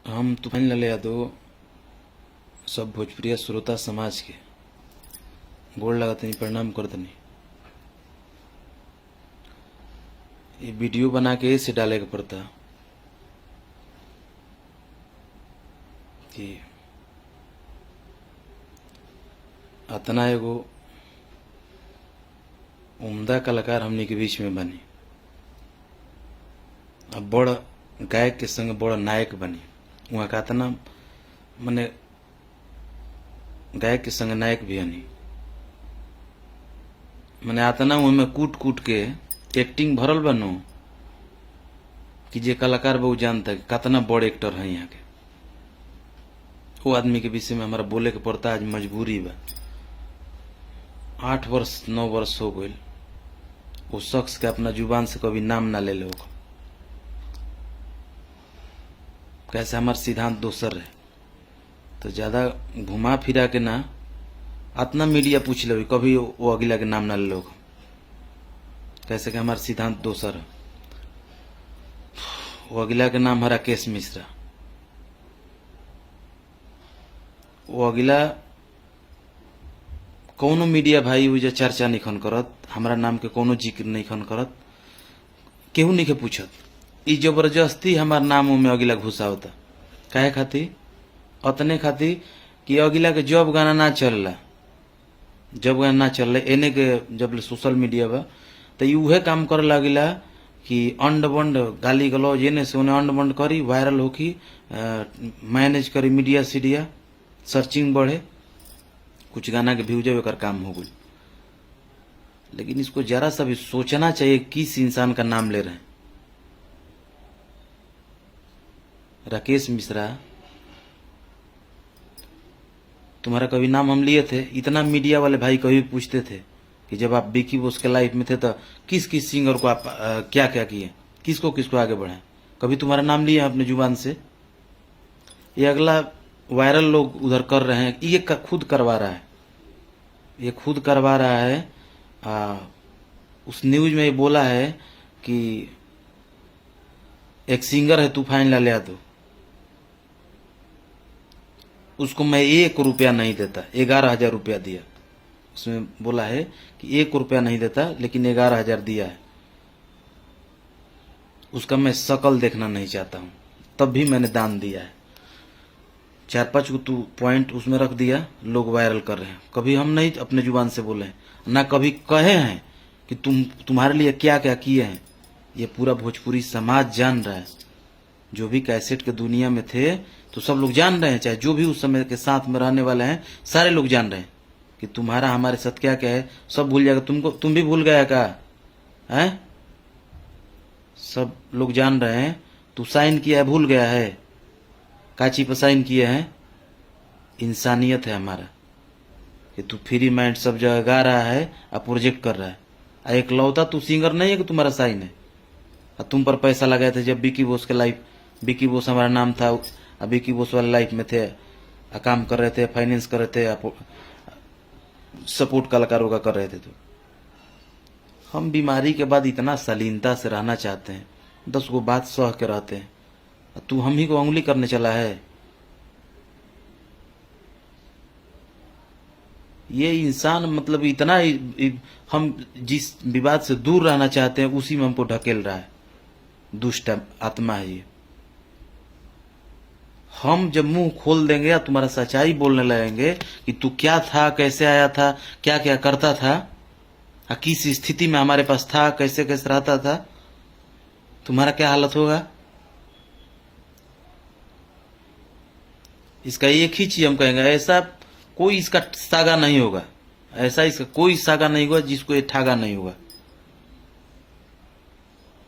हम तूफान लाल यादव सब भोजपुरिया श्रोता समाज के गोड़ लागतनी, प्रणाम करतनी। ये वीडियो बना के ऐसे डाले के पड़ता कि अतना एगो उम्दा कलाकार हमनी के बीच में बनी, अब बड़ गायक के संग बड़ नायक बनी। वहाँ का अतना मने गायक के संग नायक भी हनी, मने अतना उनमें कूट कूट के एक्टिंग भरल बनो कि जे कलाकार बहु जानता कि कितना बड़ एक्टर है यहाँ के। वो आदमी के विषय में हमारा बोले के पड़ता, आज मजबूरी बा। 8 वर्ष 9 वर्ष हो गए वो शख्स के अपना जुबान से कभी नाम ना ले लो। कैसे हमार सिद्धांत दोसर है, तो ज्यादा घुमा फिरा के ना अतना मीडिया पूछ लो कभी वो अगला के नाम ना ले लो। कैसे कि हमार सिद्धांत दोसर है। वो अगला के नाम है राकेश मिश्रा। वो अगला कौनो मीडिया भाई वो चर्चा नहीं खन करत, हमारा नाम के कोनो जिक्र नहीं खन करत, केहू नहीं के पूछत। ई जबरदस्ती हमार नाम में अगला घुसा होता। काहे खातिर? अतने खातिर कि अगला के जब गाना ना चलला, जब गाना ना चल एने के जब सोशल मीडिया बा तो उहे काम करे लगिला कि अंड बंड गाली गलौज एने से उन्हें अंड बंड करी, वायरल होकी, मैनेज करी मीडिया सीडिया, सर्चिंग बढ़े, कुछ गाना के व्यूज एकर काम हो गई। लेकिन इसको जरा सा भी सोचना चाहिए किस इंसान का नाम ले रहे हैं। राकेश मिश्रा, तुम्हारा कभी नाम हम लिए थे? इतना मीडिया वाले भाई कभी पूछते थे कि जब आप बिकी बोस के लाइफ में थे तो किस किस सिंगर को आप क्या क्या किए, किसको किसको आगे बढ़ाए? कभी तुम्हारा नाम लिया अपने जुबान से? ये अगला वायरल लोग उधर कर रहे हैं, ये खुद करवा रहा है, ये खुद करवा रहा है। उस न्यूज में ये बोला है कि एक सिंगर है तूफान लाल यादव, उसको मैं 1 रुपया नहीं देता, 11,000 रुपया दिया। उसमें बोला है कि 1 रुपया नहीं देता लेकिन 11,000 दिया है। उसका मैं शकल देखना नहीं चाहता हूं, तब भी मैंने दान दिया है। 4-5 को पॉइंट उसमें रख दिया, लोग वायरल कर रहे हैं। कभी हम नहीं अपने जुबान से बोले हैं, ना कभी कहे हैं कि तुम्हारे लिए क्या क्या किए हैं। ये पूरा भोजपुरी समाज जान रहा है। जो भी कैसेट के दुनिया में थे तो सब लोग जान रहे हैं, चाहे जो भी उस समय के साथ में रहने वाले हैं सारे लोग जान रहे हैं कि तुम्हारा हमारे साथ क्या क्या है। सब भूल जाएगा, तुम भी भूल गया का है? सब लोग जान रहे हैं। तू साइन किया है, भूल गया है? काची पर साइन किए हैं? इंसानियत है हमारा कि तू फ्री माइंड सब जगह गा रहा है और प्रोजेक्ट कर रहा है। एक लौता तू सिंगर नहीं है कि तुम्हारा साइन है। तुम पर पैसा लगाए थे जब बिकी बोस के लाइफ, बिकी बोस हमारा नाम था, बिकी बोस वाले लाइफ में थे, काम कर रहे थे, फाइनेंस कर रहे थे, सपोर्ट कलाकारों का कर रहे थे। तो हम बीमारी के बाद इतना शालीनता से रहना चाहते हैं, 10 गो बात सह के रहते हैं, तू हम ही को उंगली करने चला है। ये इंसान मतलब इतना हम जिस विवाद से दूर रहना चाहते हैं उसी में हमको ढकेल रहा है। दुष्ट आत्मा है ये। हम जब मुंह खोल देंगे या तुम्हारा सच्चाई बोलने लगेंगे कि तू क्या था, कैसे आया था, क्या क्या करता था, किस स्थिति में हमारे पास था, कैसे कैसे रहता था, तुम्हारा क्या हालत होगा? इसका एक ही चीज हम कहेंगे, ऐसा कोई इसका सागा नहीं होगा, ऐसा इसका कोई सागा नहीं होगा जिसको ये ठागा नहीं होगा।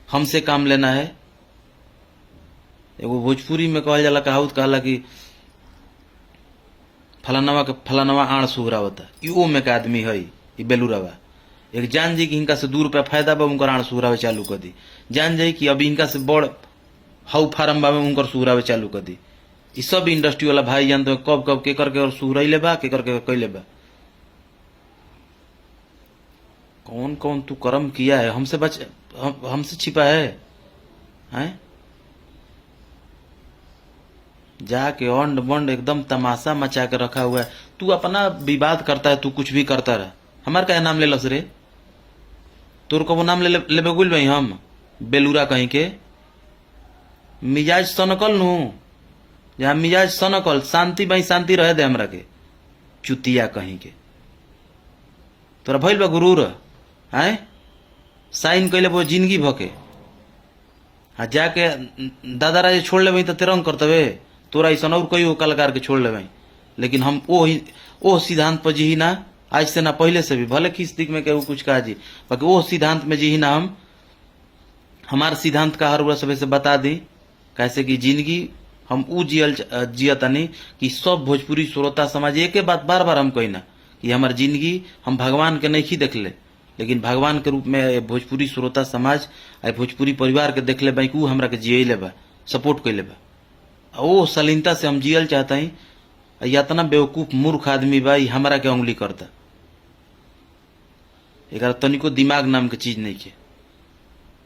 हमसे काम लेना है। एगो भोजपुरी में कहल जाला, कहावत कहला कि फलानवा के फलानवा आड़ सुहरावता, वो में का आदमी है ये बेलूरावा। एक जान जी कि इनका से 2 रुपया फायदा बा, उनकर आड़ सुहरावे चालू कर दी। जान जाई कि अभी इनका से बड़ हाउ फार्म बा में उनकर सुहरावे चालू कर दी। ये सब इंडस्ट्री वाला भाई जानते हैं कब कब के करके और सुहरैले बा, के करके कैले बा। कौन कौन तू कर्म किया है, हमसे छिपा है? हैं? जाके ऑन्ड बॉन्ड एकदम तमाशा मचा के रखा हुआ है। तू अपना विवाद करता है, तू कुछ भी करता रह, हमार क्या नाम ले लस रे? तोर को वो नाम लेबे गुल भाई हम बेलूरा कहीं के मिजाज सनकल नु, जहाँ मिजाज सनकल शांति भाई शांति रहे दे हमरा के, चुतिया कहीं के। तोरा भइल बा गुरूर आए साइन कैले वो जिंदगी भके आ जाके दादा राजे छोड़ ले तो तिरंग करतवे तोरा ऐसा और कोई कलाकार के छोड़ ले। लेकिन हम ओ सिद्धांत पर जी ना, आज से ना पहले से भी, भले किस दिक में केहू कुछ कहा जी, बाकी वो सिद्धांत में जी ना हम हमार सिद्धांत का हर वर्ष से बता दी कैसे कि जिंदगी हम ऊ जियतनी कि सब भोजपुरी श्रोता समाज एक बात बार बार हम कही ना कि हमार जिंदगी हम भगवान के नहीं देख ले, लेकिन भगवान के रूप में भोजपुरी श्रोता समाज आ भोजपुरी परिवार के देख ले बा कि ऊ हमरा के जिये ले बा, सपोर्ट कैले बा। ओ सलीनता से हम जियल चाहता ही, यातना बेवकूफ मूर्ख आदमी बा हमरा के उंगली करता, एक तनिको दिमाग नाम के चीज नहीं के।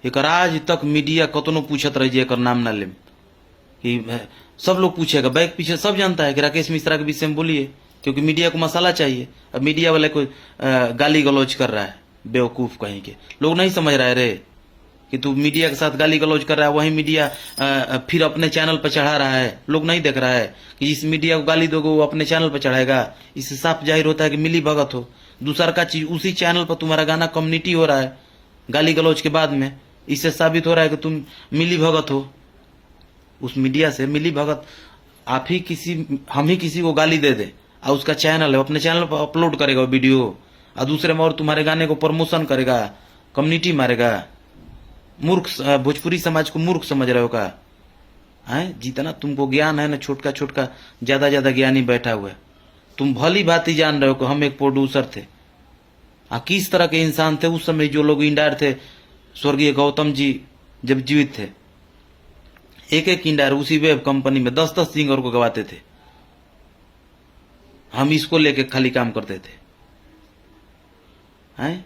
एक आज तक मीडिया कतनो पूछत रही एक नाम ना ले कि सब लोग पूछेगा, बैक पीछे सब जानता है कि राकेश मिश्रा के विषय में बोलिए, क्योंकि मीडिया को मसाला चाहिए। अब मीडिया वाले को गाली गलौज कर रहा है, बेवकूफ कहीं के लोग नहीं समझ रहा है रे कि तू मीडिया के साथ गाली गलौज कर रहा है, वही मीडिया फिर अपने चैनल पर चढ़ा रहा है। लोग नहीं देख रहा है कि जिस मीडिया को गाली दोगे वो अपने चैनल पर चढ़ाएगा। इससे साफ जाहिर होता है कि मिली भगत हो। दूसरा का चीज उसी चैनल पर तुम्हारा गाना कम्युनिटी हो रहा है गाली गलौज के बाद में, इससे साबित हो रहा है कि तुम मिली भगत हो। उस मीडिया से मिली भगत हम ही किसी को गाली दे दे और उसका चैनल है, अपने चैनल पर अपलोड करेगा वो वीडियो और दूसरे में और तुम्हारे गाने को प्रमोशन करेगा, कम्युनिटी मारेगा। मूर्ख भोजपुरी समाज को मूर्ख समझ रहे हो का है? जितना तुमको ज्ञान है ना, छोटका छोटका ज्यादा ज्यादा ज्ञानी बैठा हुआ है। तुम भली भांति जान रहे हो कि हम एक प्रोड्यूसर थे, किस तरह के इंसान थे उस समय जो लोग इंडायर थे। स्वर्गीय गौतम जी जब जीवित थे, एक एक इंडायर उसी वेब कंपनी में 10-10 सिंगर को गवाते थे। हम इसको लेके खाली काम करते थे, हैं?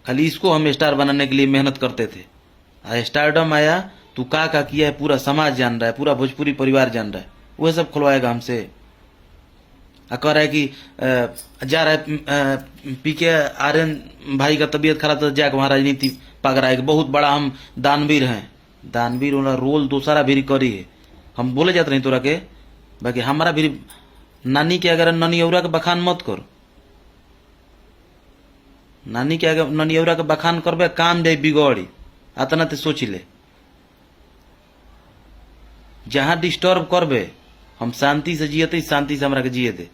खाली इसको हम स्टार बनाने के लिए मेहनत करते थे। स्टारडम आया तू का किया है पूरा समाज जान रहा है, पूरा भोजपुरी परिवार जान रहा है, वह सब खुलवाएगा हमसे। कह रहा है कि जा रहा है पीके आर्यन भाई का तबीयत खराब तो जाके वहां राजनीति पक रहा है कि बहुत बड़ा हम दानवीर हैं। दानवीर वाला रोल दूसरा भी करी है, हम बोले जाते नहीं तोरा के, बाकी हमारा भी नानी के अगर ननियौरा के बखान मत कर, नानी के अगर ननियौरा के बखान करबे काम जाए बिगड़ी, अतना ते सोच ले। जहां डिस्टर्ब करबे हम शांति से जियते, शांति से हमरा के जिए दे।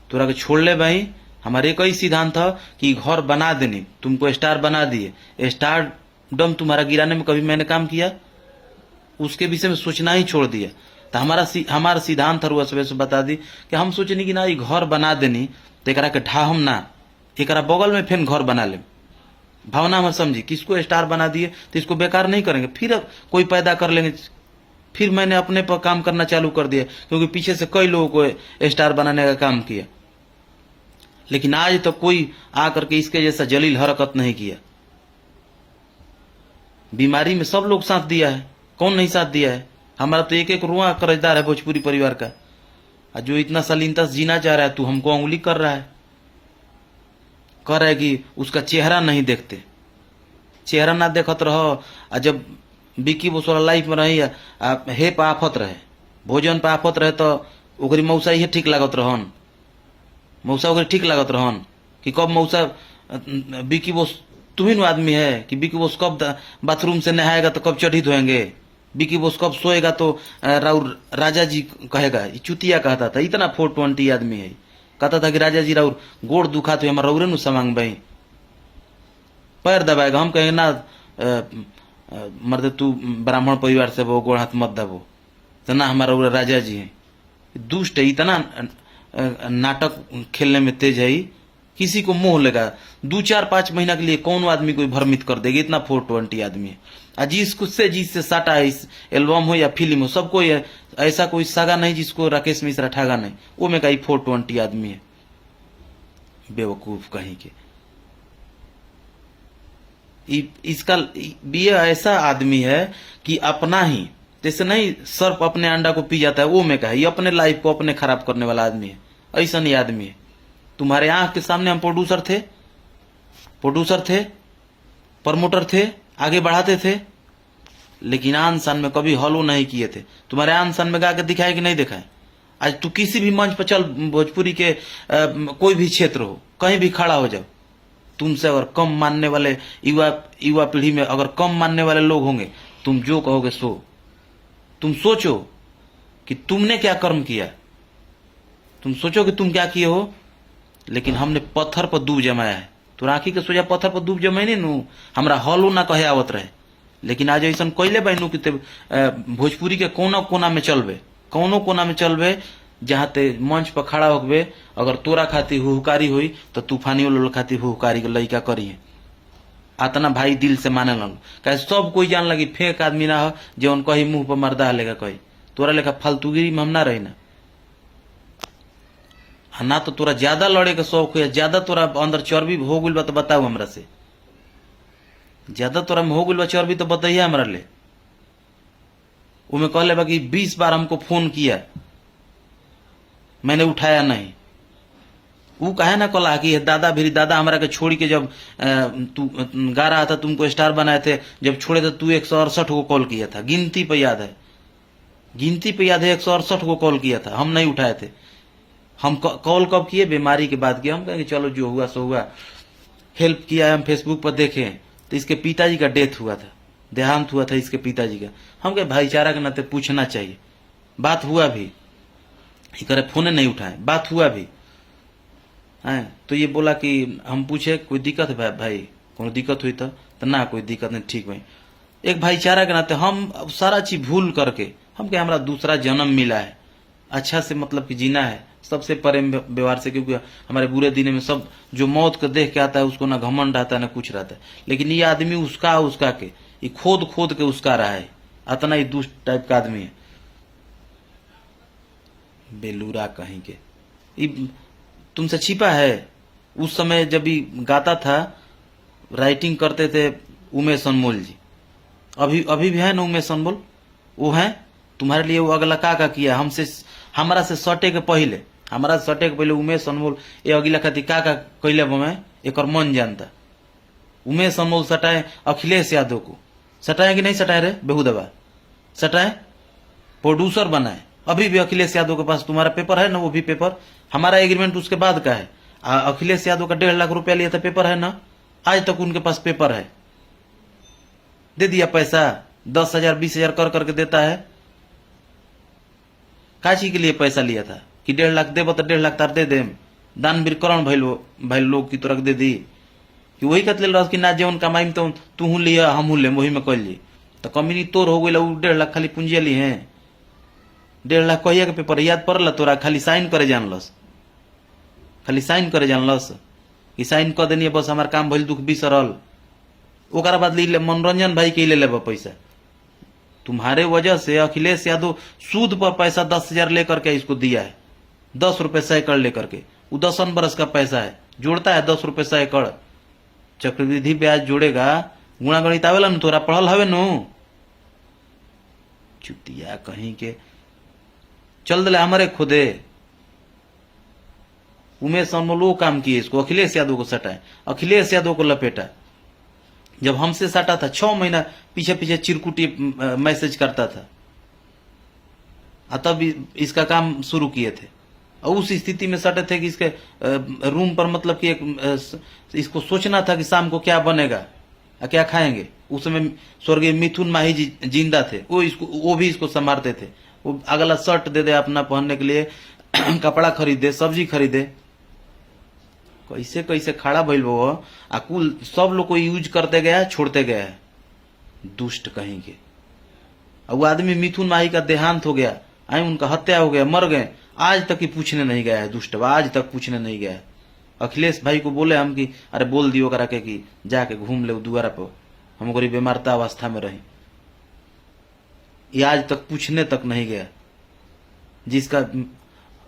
तोरा के छोड़ ले भाई, हमारे एक ही सिद्धांत था कि घर बना देने, तुमको स्टार बना दिए। स्टार डम तुम्हारा गिराने में कभी मैंने काम किया? उसके विषय में सोचना ही छोड़ दिया। तो हमारा सिद्धांत था से बता दी कि हम सोचनी कि ना ये घर बना देनी तो एक के ढाहम ना, एक बगल में फिर घर बना ले। भावना में समझी, किसको स्टार बना दिए तो इसको बेकार नहीं करेंगे, फिर कोई पैदा कर लेंगे। फिर मैंने अपने पर काम करना चालू कर दिया, क्योंकि पीछे से कई लोगों को स्टार बनाने का काम किया, लेकिन आज तक तो कोई आकर के इसके जैसा जलील हरकत नहीं किया। बीमारी में सब लोग साथ दिया है, कौन नहीं साथ दिया है? हमारा तो एक एक रुआ कर्जदार है भोजपुरी परिवार का। जो इतना शालीनता से जीना चाह रहा है, तू हमको उंगली कर रहा है, कह रहा है कि उसका चेहरा नहीं देखते। चेहरा ना देखत रहो, जब बिक्की बोसोला लाइफ में रही हे पे आफत रहे, भोजन पे आफत रहे, तो ओकरी मौसा ही ठीक लागत रहन, मौसा ओकरी ठीक लागत रहन कि कब मौसा बिक्की बोस तुम ही आदमी है कि बिक्की बोस कब बाथरूम से नहाएगा तो कब चढ़ी धोएंगे, बिक्की बोस कब सोएगा तो राउर राजा जी कहेगा। चुतिया कहता था, इतना 420 आदमी है, कहता था कि राजा जी राउर गोड़ दुखा तो हमारा रौरे नु समांग भाई पैर दबाएगा। हम कहेंगे ना मर्द तू ब्राह्मण परिवार से वो गोड़ हाथ मत दबो, तो ना हमारा रौरे राजा जी है। दुष्ट है, इतना नाटक खेलने में तेज है, किसी को मोह लगा 2-4-5 महीना के लिए कौन आदमी को भ्रमित कर देगा। इतना 420 आदमी है। जिससे साटा है, इस एल्बम हो या फिल्म हो, सबको ऐसा कोई सगा नहीं जिसको राकेश मिश्रा ठागा नहीं, वो में कहीं 420 आदमी है, बेवकूफ कहीं के। इसका ये ऐसा आदमी है कि अपना ही जैसे नहीं सर्प अपने अंडा को पी जाता है, वो में का है, ये अपने लाइफ को अपने खराब करने वाला आदमी है, ऐसा नहीं आदमी है। तुम्हारे आंख के सामने हम प्रोड्यूसर थे, प्रमोटर थे, आगे बढ़ाते थे, लेकिन आन शान में कभी हॉलो नहीं किए थे। तुम्हारे आन शान में गा के दिखाए कि नहीं दिखाए? आज तू किसी भी मंच पर चल, भोजपुरी के कोई भी क्षेत्र हो, कहीं भी खड़ा हो जाओ, तुमसे अगर कम मानने वाले युवा पीढ़ी में अगर कम मानने वाले लोग होंगे, तुम जो कहोगे सो। तुम सोचो कि तुमने क्या कर्म किया, तुम सोचो कि तुम क्या किए हो। लेकिन हमने पत्थर पर दूब जमाया है। तो राखी के सोचा पत्थर पर दूब जमाई नू, हमरा हॉलो ना कहे आवत रहे। लेकिन आज ऐसा कैले बहनू कि भोजपुरी के कोनो कोना में चलबे, कौनो कोना में चलबे, जहां ते मंच पर खड़ा होबे, अगर तोरा खाती हुहुकारी हुई तो तूफानी लोल खाती हुहुकारी के लइका करिए। आतना भाई दिल से माने लन, कहे सब कोई जान लगी फेक आदमी ना हो जौन कही मुंह पर मर्दा लेगा कही। तोरा लेखा फालतूगिरी में हम ना रही ना तो तोरा ज्यादा लड़े के शौक है, ज्यादा तोरा अंदर चर्बी हो गइल बा तो बताऊ हमरा से। ज्यादा तोरा में हो गइल बा चर्बी तो बताइए हमरा ले। उमे कहले बा कि 20 बार हमको फोन किया, मैंने उठाया नहीं। वो कहे ना कला कि दादा भी दादा हमारा के छोड़ के जब तू गा रहा था, तुमको स्टार बनाए थे, जब छोड़े थे तू 168 को कॉल किया था। गिनती पे याद है, 168 को कॉल किया था, हम नहीं उठाए थे। हम कॉल कब किए? बीमारी के बाद किया। हम कहेंगे चलो जो हुआ सो हुआ, हेल्प किया। हम फेसबुक पर देखें तो इसके पिताजी का डेथ हुआ था, देहांत हुआ था इसके पिताजी का। हम कहे भाईचारा के नाते पूछना चाहिए। बात हुआ भी, करे फोन नहीं उठाए, बात हुआ भी है। तो ये बोला कि हम पूछे कोई दिक्कत है भाई, कोनो दिक्कत हुई तो ना कोई दिक्कत नहीं, ठीक भाई। एक भाईचारा के नाते हम सारा चीज भूल करके हम कहे हमारा दूसरा जन्म मिला है, अच्छा से मतलब कि जीना है, सबसे प्रेम व्यवहार से। क्योंकि हमारे बुरे दिन में सब जो मौत को देख के आता है उसको ना घमंड आता है ना कुछ रहता है। लेकिन ये आदमी उसका के ये खोद के उसका रहा है, अतना ही दुष्ट टाइप का आदमी है, बेलूरा कहीं के। ये तुमसे छिपा है। उस समय जब भी गाता था, राइटिंग करते थे उमेश अनमोल जी, अभी भी है ना उमेश अनमोल, वो है तुम्हारे लिए। वो अगला का किया हमरा से सटे के पहले, उमेश अनमोल ये अगला खाती का कैले में एक मन जानता। उमेश अनमोल सटाए अखिलेश यादव को, सटाए कि नहीं सटाए रे बेहुदबा, सटाए प्रोड्यूसर बनाए। अभी भी अखिलेश यादव के पास तुम्हारा पेपर है ना, वो भी पेपर हमारा एग्रीमेंट उसके बाद का है। अखिलेश यादव का 1.5 लाख रुपया लिया था, पेपर है ना, आज तक उनके पास पेपर है। दे दिया पैसा, 10,000 20,000 कर करके देता है। काची के लिए पैसा लिया था कि 1.5 लाख देव तो 1.5 लाख तार दे देम। दानवीर करण भाई लोग की तोरक दे दी कि वही कत ले कि ना जेवन कमाई तो तू लिया हम लेम, वही में कल ली तो कमी तोर हो गई। 1.5 लाख खाली पूंजी ली है, 1.5 लाख कहिया के पेपर याद पड़ल तोरा, खाली साइन करे जानलस, कि साइन कर देनी बस हमार काम भइल, दुख भी सरल। ओकरा बाद ले मनोरंजन भाई के ले लेबा पैसा। तुम्हारे वजह से अखिलेश यादव सूद पर पैसा 10,000 लेकर के इसको दिया है, 10 रुपए सैकड़ लेकर के। वो 10 बरस का पैसा है, जोड़ता है 10 रुपए सैकड़। चक्रवृद्धि ब्याज जोड़ेगा, गुणा गणित आवेला न, तोरा पढ़ल हवे नो, चुतिया कहीं के। चल दिले हमारे खुदे उमेश अनमोल काम किए, इसको अखिलेश यादव को सटाए, अखिलेश यादव को लपेटा। जब हमसे सटा था 6 महीना पीछे चिरकुटी मैसेज करता था, तब इसका काम शुरू किए थे। और उस स्थिति में सटे थे कि इसके रूम पर मतलब कि इसको सोचना था कि शाम को क्या बनेगा, क्या खाएंगे। उस समय स्वर्गीय मिथुन माही जी जिंदा थे, वो भी इसको संभालते थे। वो अगला शर्ट दे दे अपना पहनने के लिए, कपड़ा खरीदे, सब्जी खरीदे। कैसे कैसे खड़ा भइल वो, कुल सब लोग को यूज करते गया, छोड़ते गया है, दुष्ट कहीं के। वो आदमी मिथुन माही का देहांत हो गया, उनका हत्या हो गया, मर गए, आज तक ही पूछने नहीं गया है दुष्ट, आज तक पूछने नहीं गया है। अखिलेश भाई को बोले हम कि अरे बोल दियो करा के कि जाके घूम ले दुआरा पर, हम गरीब बीमारता अवस्था में रही। ये आज तक पूछने तक नहीं गया। जिसका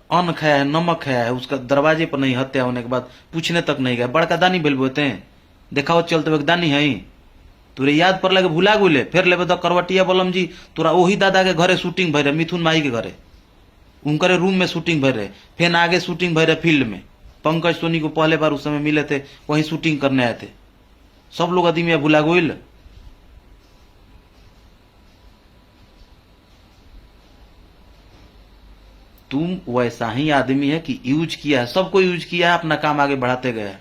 अन्न खाया है, नमक खाया है, उसका दरवाजे पर नहीं, हत्या होने के बाद पूछने तक नहीं गया। बड़का दानी भेल बोते हैं, देखा हो चलते वक्त दानी है, तोरे याद पड़ला के भुला गुले फिर लेबे तो करवटिया बलम जी तोरा वही दादा के घरे शूटिंग भई रहे, मिथुन माई के घरे, उनकरे रूम में शूटिंग भई रहे, फिर आगे शूटिंग भई रहे फील्ड में। पंकज सोनी को पहले बार उस समय मिले थे, वहीं शूटिंग करने आए थे। सब लोग आदमी भुला गोइल। तुम वैसा ही आदमी है कि यूज किया है, सबको यूज किया है, अपना काम आगे बढ़ाते गया है,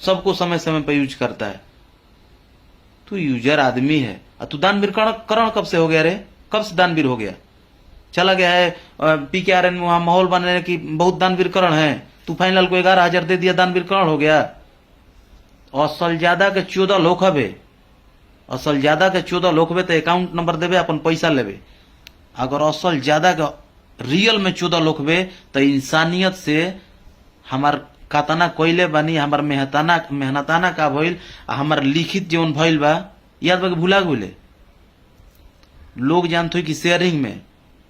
सबको समय समय पर यूज करता है। तू यूजर आदमी है। तू दानवीर करण कब से हो गया रे? कब से दानवीर हो गया? चला गया है PKRN में, वहां माहौल बनाने की बहुत दानवीर करण है। तू फाइनल को 11,000 दे दिया, दानवीर करण हो गया। असल ज्यादा के 14 लोग हबे, असल ज्यादा के 14 लोग हबे तो अकाउंट नंबर देवे, अपन पैसा लेवे। अगर असल ज्यादा के रियल में 14 लोग हबे तो इंसानियत से हमार कातना कोयले बानी, हमार मेहनताना का भइल, हमार लिखित जीवन भइल बा, याद बा के भुला गइले। लोग जानत हो कि शेयरिंग में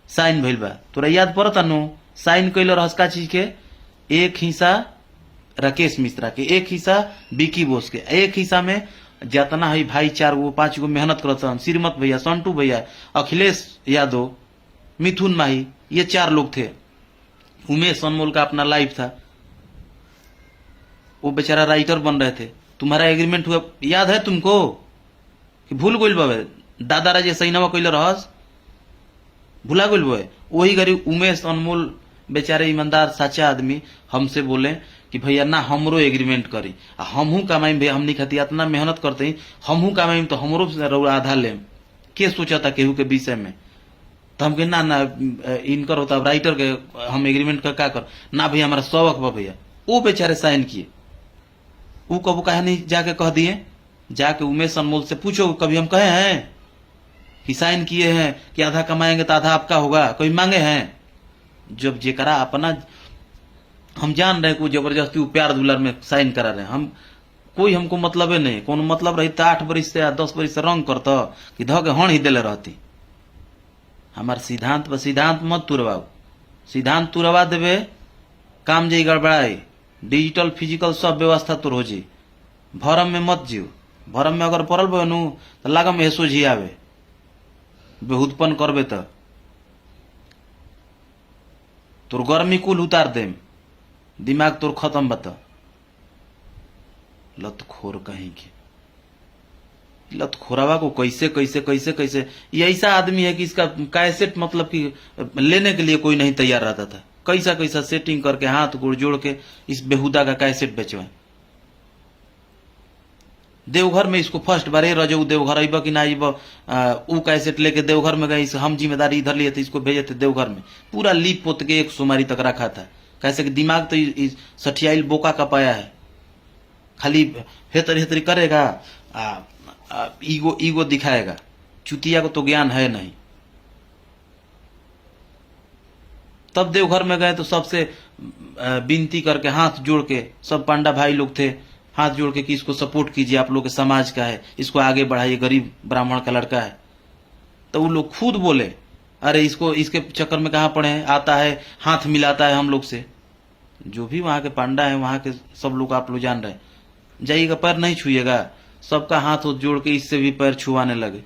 साइन भइल बा, तोरा याद पड़ता नु? साइन कइले रहस का चीज के? एक हिस्सा राकेश मिश्रा के, एक हिस्सा विकी बोस के, एक हिस्सा में जितना है भाई 4 गो 5 गो मेहनत करत हन, श्रीमत भैया, संटू भैया, अखिलेश यादव, मिथुन माही, ये 4 लोग थे। उमेश अनमोल का अपना लाइफ था, वो बेचारा राइटर बन रहे थे। तुम्हारा एग्रीमेंट हुआ, याद है तुमको कि भूल गइल बाबे? दादा राजे सैनवा कइले रहस, भुला गइल बे? वही गरीब उमेश अनमोल बेचारे ईमानदार साचा आदमी हमसे बोले कि भैया ना हमरो एग्रीमेंट करी, हमहू कमाई भैया, हमनी खातिर इतना मेहनत करते, हमहू कमाई तो हमरो आधा लेम। के सोचा था केहू के विषय में? तो हम कहे ना इनकर होता राइटर के हम एग्रीमेंट का क्या कर ना भैया, हमारा शौक बा भैया। वो बेचारे साइन किए। वो कबू कहे नहीं जाके कह दिए? जाके उमेश अनमोल से पूछो, कभी हम कहे हैं कि साइन किए हैं कि आधा कमाएंगे तो आधा आपका होगा? कोई मांगे हैं? जब जेकरा अपना हम जान रहे को जबरदस्ती प्यार दुलार में साइन करा रहे हैं, हम कोई हमको मतलब है नहीं। कौन मतलब रही तो 8 बरिस से या 10 बरिस से रंग करता कि ध के हण ही दिले रहती। हमार सिद्धांत व सिद्धांत मत तुरवाओ, सिद्धांत तुरवा देवे काम जाई गड़बड़ाई, डिजिटल फिजिकल सब व्यवस्था तुर हो जी। भरम में मत जीव, भरम में अगर पड़ल बनू तो लागम ऐसो जी आवे, बेहुदपन करबे तो तोर गर्मी कुल उतार देम, दिमाग तोर खत्म बता। लतखोर कहीं की, लतखोरावा को कैसे कैसे कैसे कैसे, ये ऐसा आदमी है कि इसका कैसेट मतलब कि लेने के लिए कोई नहीं तैयार रहता था। कैसा कैसा सेटिंग करके हाथ गोड़ जोड़ के इस बेहुदा का कैसेट बेचवाए। देवघर में इसको फर्स्ट बार रजऊ देवघर अब कि ना अब ऊ कैसेट लेके देवघर में गए, हम जिम्मेदारी इधर लिए थे, इसको भेजे थे देवघर में, पूरा लीप पोत के 1 सोमवारी तक रखा था। कैसे कि दिमाग तो सठियाइल बोका का पाया है, खाली हेतरी हेतरी करेगा, ईगो ईगो दिखाएगा। चुतिया को तो ज्ञान है नहीं। तब देवघर में गए तो सबसे विनती करके हाथ जोड़ के, सब पांडा भाई लोग थे, हाथ जोड़ के कि इसको सपोर्ट कीजिए, आप लोग के समाज का है, इसको आगे बढ़ाइए, गरीब ब्राह्मण का लड़का है। तो वो लोग खुद बोले अरे इसको इसके चक्कर में कहाँ पड़े हैं, आता है हाथ मिलाता है हम लोग से। जो भी वहां के पांडा है, वहां के सब लोग आप लोग जान रहे हैं, जाइएगा पैर नहीं छुइएगा, सबका हाथ जोड़ के इससे भी पैर छुआने लगे,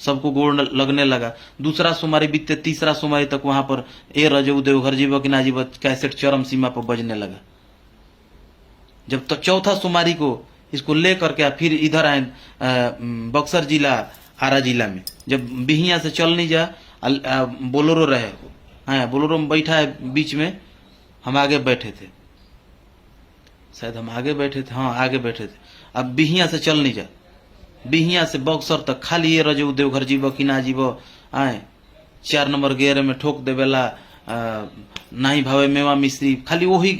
सबको गोड़ लगने लगा। दूसरा सोमवारी बीतते तीसरा सोमवारी तक वहां पर ए रजऊ देवघर जीव कि ना जीव कैसेट चरम सीमा पर बजने लगा। जब तक चौथा सोमवारी को इसको ले करके फिर इधर आए बक्सर जिला आरा जिला में, जब बिहिया से चल नहीं जा, बोलोरो रहे, हाँ बोलोरो में बैठा है बीच में, हम आगे बैठे थे, शायद हम आगे बैठे थे, हाँ आगे बैठे थे। अब बिहिया से चल नहीं जा, बिहिया से बक्सर तक खाली ये रजऊ देवघर जीव कि ना जीव आए, 4 नंबर गेयर में ठोक देवेला, नहीं भावे मेवा मिश्री, खाली वही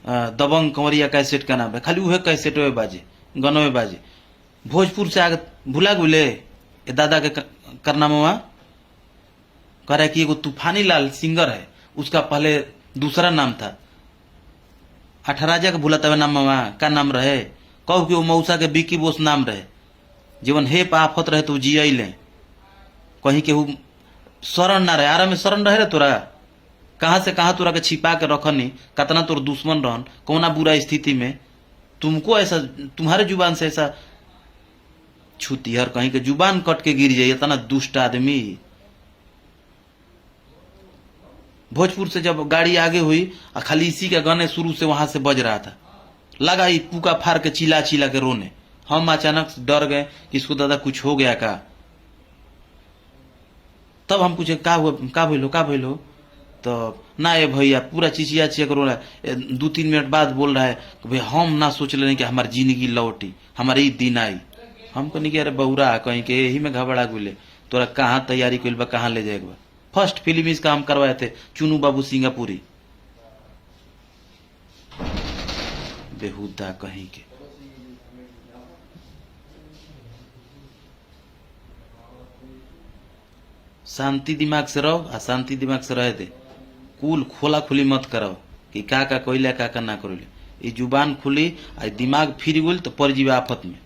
दबंग कंवरिया कैसेट का नाम है, खाली वह कैसेट वे बाजे, गनवे बाजे। भोजपुर से आगे भुला गुले दादा के करना में कह रहा है कि एगो तूफानी लाल सिंगर है, उसका पहले दूसरा नाम था, अठराजा का भूला तब नाम का नाम रहे, कहो कि वो मौसा के बिकी बोस नाम रहे, जीवन हे आफत रहे तो जिया ले, कहीं के शरण ना रहे, आरा में शरण रहे रे तोरा, कहां से कहां तोरा के छिपा के रखनी, कतना तोर दुश्मन रहन, कौना बुरा स्थिति में तुमको ऐसा, तुम्हारे जुबान से ऐसा छुतिहर कहीं के जुबान कट के गिर जाइए, इतना दुष्ट आदमी। भोजपुर से जब गाड़ी आगे हुई और खाली इसी के गाने शुरू से वहां से बज रहा था, लगा ही पूका फाड़ के चिल्ला चिल्ला के रोने। हम अचानक डर गए कि इसको दादा कुछ हो गया का। तब हम पूछे का हुआ, का भइलो। तो ना ये भैया पूरा चिचिया चिया रो रहा है। 2-3 मिनट बाद बोल रहा है कि भाई हम ना सोच रहे कि हमारी जिंदगी लौटी, हमारे दिन आई। हम कहनी कि अरे बहुरा कहीं के यही में घबरा गुले, तोरा कहाँ तैयारी कइल बा, कहाँ ले जाएगा। फर्स्ट फिल्म इसका हम करवाए थे, चुनू बाबू सिंगापुरी। बेहुदा कहीं के। शांति दिमाग से रहो आ शांति दिमाग से रहे दे। कुल खोला खुली मत करो कि का कइले का ना करोले। ये जुबान खुली आ दिमाग फिर गुल तो पड़ जीवे आफत में।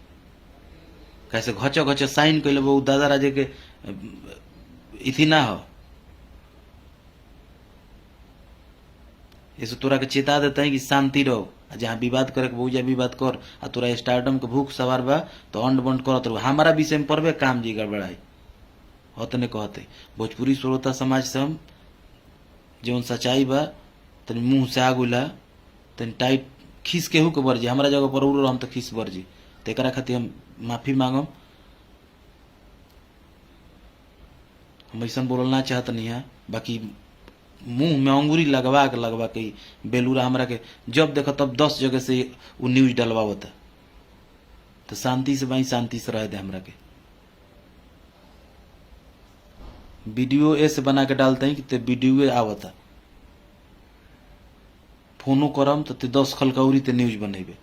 कैसे घचो घचो साइन कइले वो दादा राजे के इथी ना हो। ऐसे तोरा के चेता देता है कि शांति रहो, जहाँ विवाद करे बहुजा विवाद कर। आ तोरा स्टार्डम के भूख सवार बा तो अंड बंड करत रहो। हमारा विषय में पढ़बे काम जी गड़बड़ाई होतने कहते। भोजपुरी श्रोता समाज से हम जौन सच्चाई बा तनी मुंह से आगुला तनी टाइट खीस केहू के बरजी। हमारा जगह पर उड़ हम तो खीस बरजी, तो एक खातिर हम माफी मांगम। हम ऐसा बोलना चाहत नहीं है, बाकी मुंह में अंगूरी लगवा के बेलूरा हमरा के जब देखो तब 10 जगह से वो न्यूज डलवावता। तो शांति से भाई शांति से रह दे। हमरा के वीडियो ऐसे बना के डालते हैं कि ते वीडियो आवता, फोनो करम तो ते 10 खलकौरी ते न्यूज बनेबे।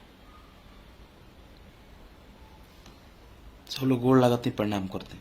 सब लोग गोड़ लगाते प्रणाम करते।